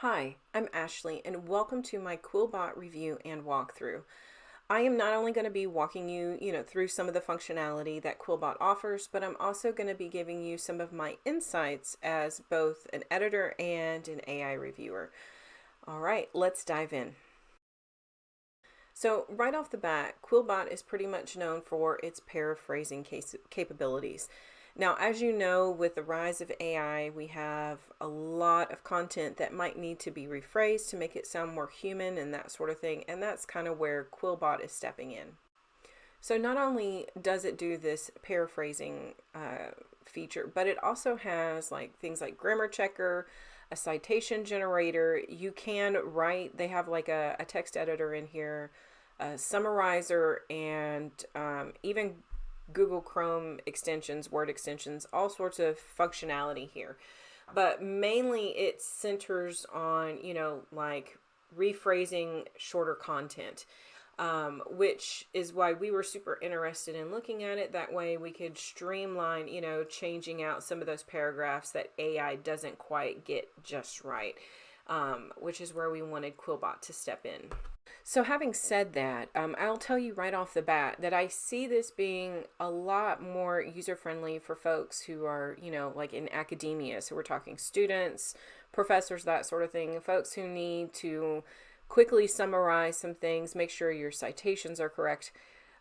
Hi, I'm Ashley, and welcome to my QuillBot review and walkthrough. I am not only going to be walking you, through some of the functionality that QuillBot offers, but I'm also going to be giving you some of my insights as both an editor and an AI reviewer. All right, let's dive in. So right off the bat, QuillBot is pretty much known for its paraphrasing capabilities. Now, as you know, with the rise of AI, we have a lot of content that might need to be rephrased to make it sound more human and that sort of thing, and that's kind of where QuillBot is stepping in. So not only does it do this paraphrasing feature, but it also has like things like grammar checker, a citation generator. You can write, they have like a text editor in here, a summarizer, and even Google Chrome extensions, word extensions, all sorts of functionality here. But mainly it centers on, like rephrasing shorter content, which is why we were super interested in looking at it. That way we could streamline, changing out some of those paragraphs that AI doesn't quite get just right, which is where we wanted QuillBot to step in. So having said that, I'll tell you right off the bat that I see this being a lot more user-friendly for folks who are, like in academia. So we're talking students, professors, that sort of thing, folks who need to quickly summarize some things, make sure your citations are correct.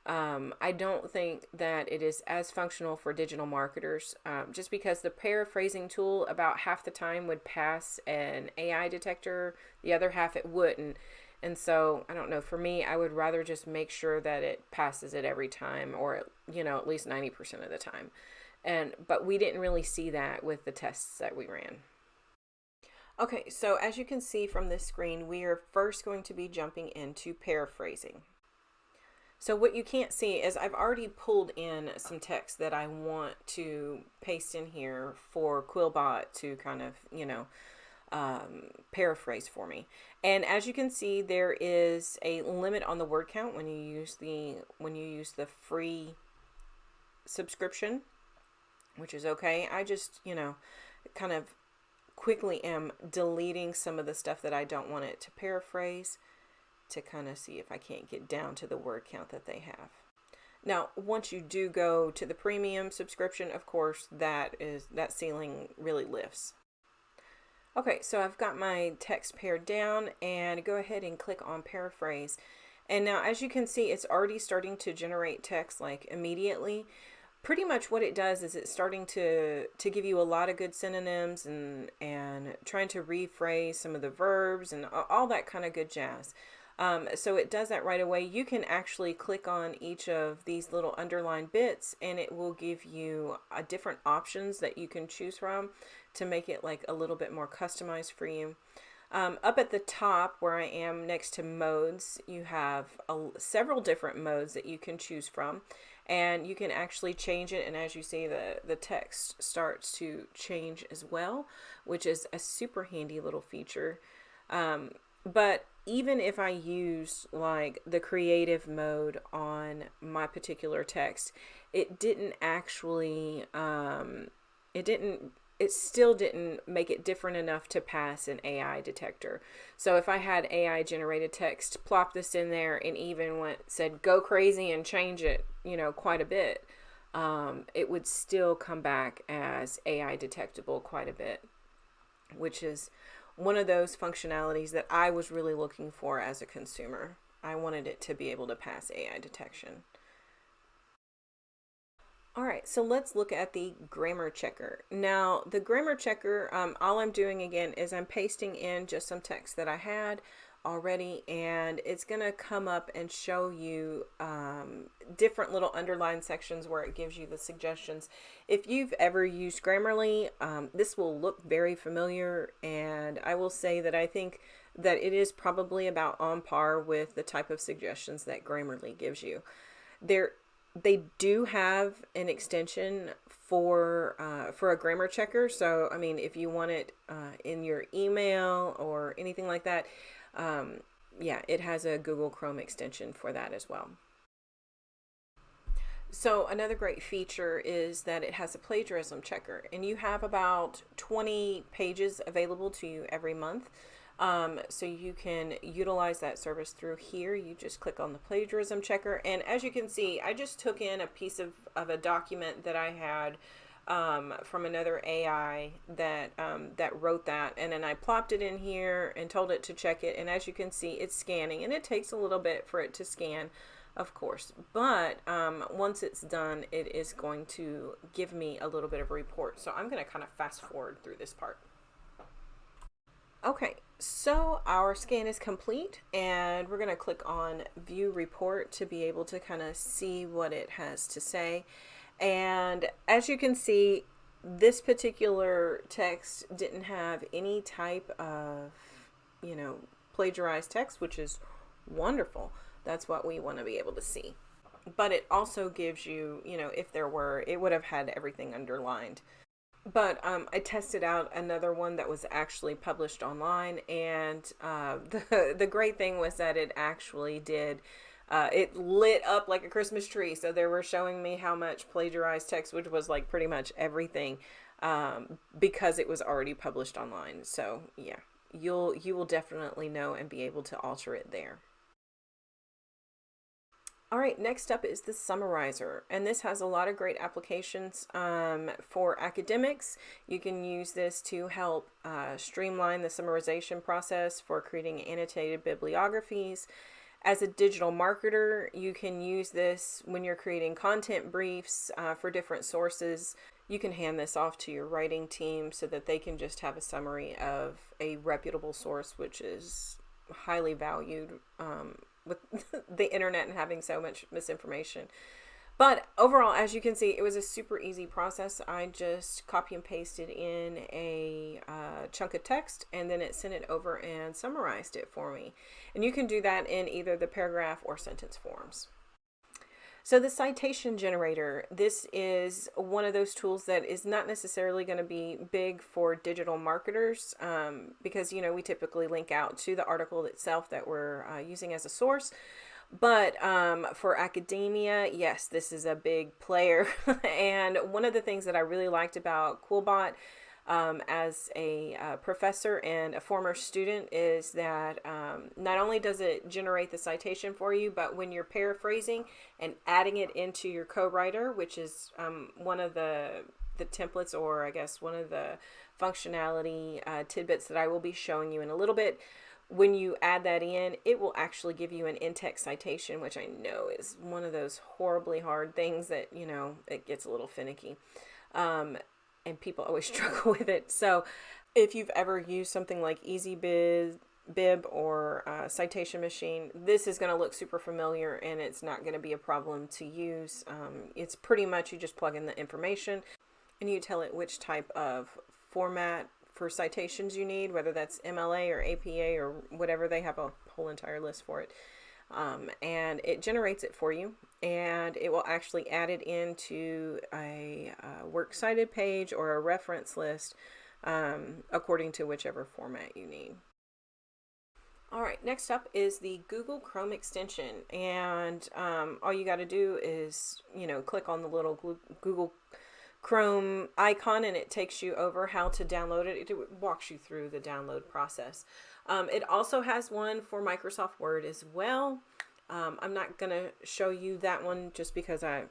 I don't think that it is as functional for digital marketers, just because the paraphrasing tool about half the time would pass an AI detector, the other half it wouldn't. And so, I don't know, for me, I would rather just make sure that it passes it every time, or, at least 90% of the time. But we didn't really see that with the tests that we ran. Okay, so as you can see from this screen, we are first going to be jumping into paraphrasing. So what you can't see is I've already pulled in some text that I want to paste in here for QuillBot to kind of, paraphrase for me. And as you can see, there is a limit on the word count when you use the free subscription, which is okay. I just, kind of quickly am deleting some of the stuff that I don't want it to paraphrase to kind of see if I can't get down to the word count that they have. Now, once you do go to the premium subscription, of course, that ceiling really lifts. Okay, so I've got my text pared down, and go ahead and click on paraphrase. And now, as you can see, it's already starting to generate text like immediately. Pretty much what it does is it's starting to give you a lot of good synonyms and trying to rephrase some of the verbs and all that kind of good jazz. So it does that right away. You can actually click on each of these little underlined bits, and it will give you different options that you can choose from to make it like a little bit more customized for you. Up at the top where I am next to modes, you have several different modes that you can choose from, and you can actually change it. And as you see, the text starts to change as well, which is a super handy little feature. But even if I use like the creative mode on my particular text, it didn't actually, it still didn't make it different enough to pass an AI detector. So if I had AI generated text, plop this in there, and even said go crazy and change it, quite a bit, it would still come back as AI detectable quite a bit, which is one of those functionalities that I was really looking for as a consumer. I wanted it to be able to pass AI detection. All right, so let's look at the grammar checker. Now, the grammar checker, all I'm doing again is I'm pasting in just some text that I had already, and it's going to come up and show you different little underlined sections where it gives you the suggestions. If you've ever used Grammarly, this will look very familiar, and I will say that I think that it is probably about on par with the type of suggestions that Grammarly gives you. They do have an extension for a grammar checker. So, I mean, if you want it in your email or anything like that, yeah, it has a Google Chrome extension for that as well. So another great feature is that it has a plagiarism checker, and you have about 20 pages available to you every month. So you can utilize that service through here. You just click on the plagiarism checker. And as you can see, I just took in a piece of a document that I had from another AI that wrote that. And then I plopped it in here and told it to check it. And as you can see, it's scanning. And it takes a little bit for it to scan, of course. But once it's done, it is going to give me a little bit of a report. So I'm going to kind of fast forward through this part. Okay, so our scan is complete, and we're going to click on View Report to be able to kind of see what it has to say. And as you can see, this particular text didn't have any type of, plagiarized text, which is wonderful. That's what we want to be able to see. But it also gives you, if there were, it would have had everything underlined. But I tested out another one that was actually published online, and the great thing was that it actually did. It lit up like a Christmas tree. So they were showing me how much plagiarized text, which was like pretty much everything, because it was already published online. So yeah, you will definitely know and be able to alter it there. All right, next up is the summarizer, and this has a lot of great applications for academics. You can use this to help streamline the summarization process for creating annotated bibliographies. As a digital marketer, you can use this when you're creating content briefs for different sources. You can hand this off to your writing team so that they can just have a summary of a reputable source, which is highly valued with the internet and having so much misinformation. But overall, as you can see, it was a super easy process. I just copy and pasted in a chunk of text, and then it sent it over and summarized it for me. And you can do that in either the paragraph or sentence forms. So the citation generator, this is one of those tools that is not necessarily going to be big for digital marketers because, we typically link out to the article itself that we're using as a source. But for academia, yes, this is a big player. And one of the things that I really liked about QuillBot as a professor and a former student is that not only does it generate the citation for you, but when you're paraphrasing and adding it into your co-writer, which is one of the templates, or I guess one of the functionality tidbits that I will be showing you in a little bit, when you add that in, it will actually give you an in-text citation, which I know is one of those horribly hard things that, it gets a little finicky. And people always struggle with it. So if you've ever used something like EasyBib or Citation Machine, this is going to look super familiar, and it's not going to be a problem to use. It's pretty much you just plug in the information and you tell it which type of format for citations you need, whether that's MLA or APA or whatever. They have a whole entire list for it. And it generates it for you, and it will actually add it into a works cited page or a reference list according to whichever format you need. All right, next up is the Google Chrome extension, and all you got to do is, click on the little Google Chrome icon, and it takes you over how to download it. It walks you through the download process. It also has one for Microsoft Word as well. I'm not going to show you that one just because I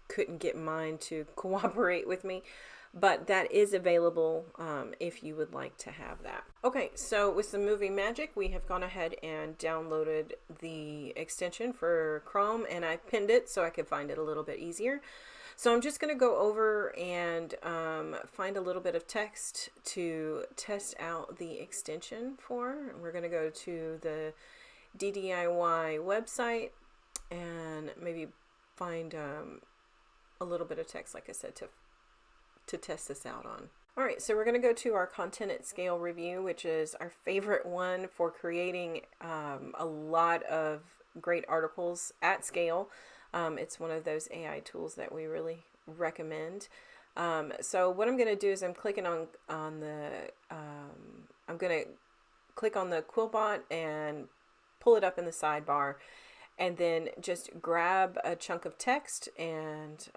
couldn't get mine to cooperate with me, but that is available if you would like to have that. Okay, so with some movie magic, we have gone ahead and downloaded the extension for Chrome, and I pinned it so I could find it a little bit easier. So I'm just going to go over and find a little bit of text to test out the extension for. We're going to go to the DDIY website and maybe find a little bit of text, like I said, to test this out on. All right, so we're going to go to our Content at Scale review, which is our favorite one for creating a lot of great articles at scale. It's one of those AI tools that we really recommend. So what I'm going to do is I'm clicking on the, I'm going to click on the QuillBot and pull it up in the sidebar, and then just grab a chunk of text and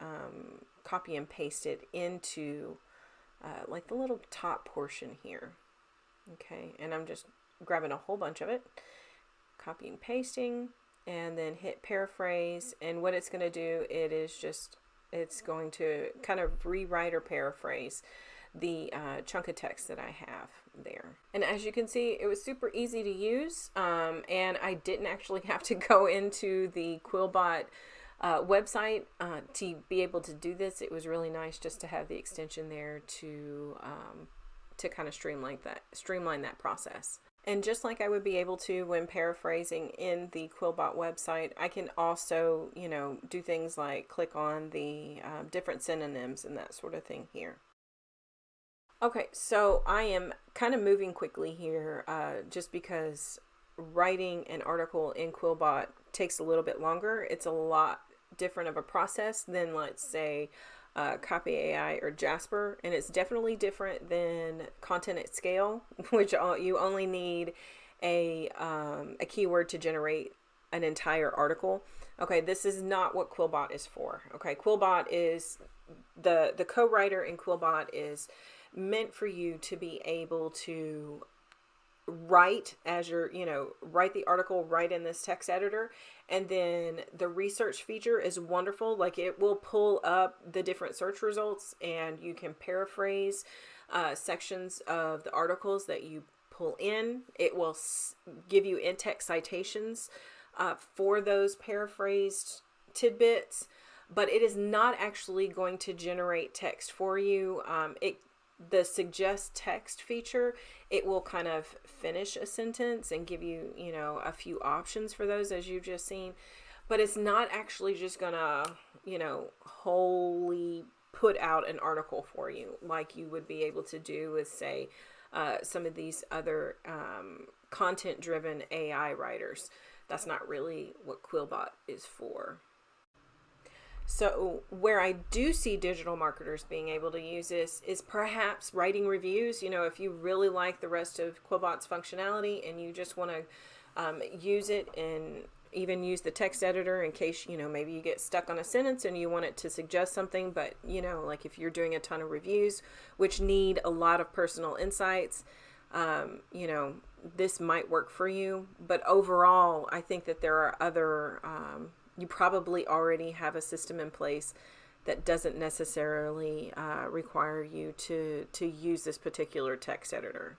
copy and paste it into like the little top portion here. Okay, and I'm just grabbing a whole bunch of it, copying, pasting, and then hit paraphrase. And what it's going to do, it's going to kind of rewrite or paraphrase the chunk of text that I have there. And as you can see, it was super easy to use, and I didn't actually have to go into the QuillBot website to be able to do this. It was really nice just to have the extension there to kind of streamline that process. And just like I would be able to when paraphrasing in the QuillBot website, I can also, do things like click on the different synonyms and that sort of thing here. Okay, so I am kind of moving quickly here just because writing an article in QuillBot takes a little bit longer. It's a lot different of a process than, let's say, Copy AI or Jasper, and it's definitely different than Content at Scale, which you only need a keyword to generate an entire article. Okay, this is not what QuillBot is for. Okay, QuillBot is the co-writer in QuillBot is meant for you to be able to write as you're, write the article right in this text editor. And then the research feature is wonderful. Like, it will pull up the different search results and you can paraphrase sections of the articles that you pull in. It will give you in-text citations for those paraphrased tidbits, but it is not actually going to generate text for you. The suggest text feature, it will kind of finish a sentence and give you, a few options for those, as you've just seen, but it's not actually just gonna, wholly put out an article for you like you would be able to do with, say, some of these other content driven AI writers. That's not really what QuillBot is for. So where I do see digital marketers being able to use this is perhaps writing reviews. If you really like the rest of QuillBot's functionality and you just want to use it and even use the text editor in case, maybe you get stuck on a sentence and you want it to suggest something, but, like if you're doing a ton of reviews, which need a lot of personal insights, this might work for you. But overall, I think that there are other, you probably already have a system in place that doesn't necessarily require you to use this particular text editor.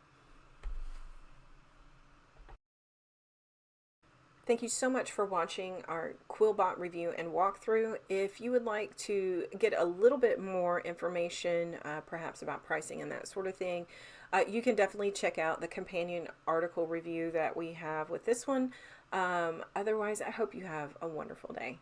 Thank you so much for watching our QuillBot review and walkthrough. If you would like to get a little bit more information, perhaps about pricing and that sort of thing, you can definitely check out the companion article review that we have with this one. Otherwise, I hope you have a wonderful day.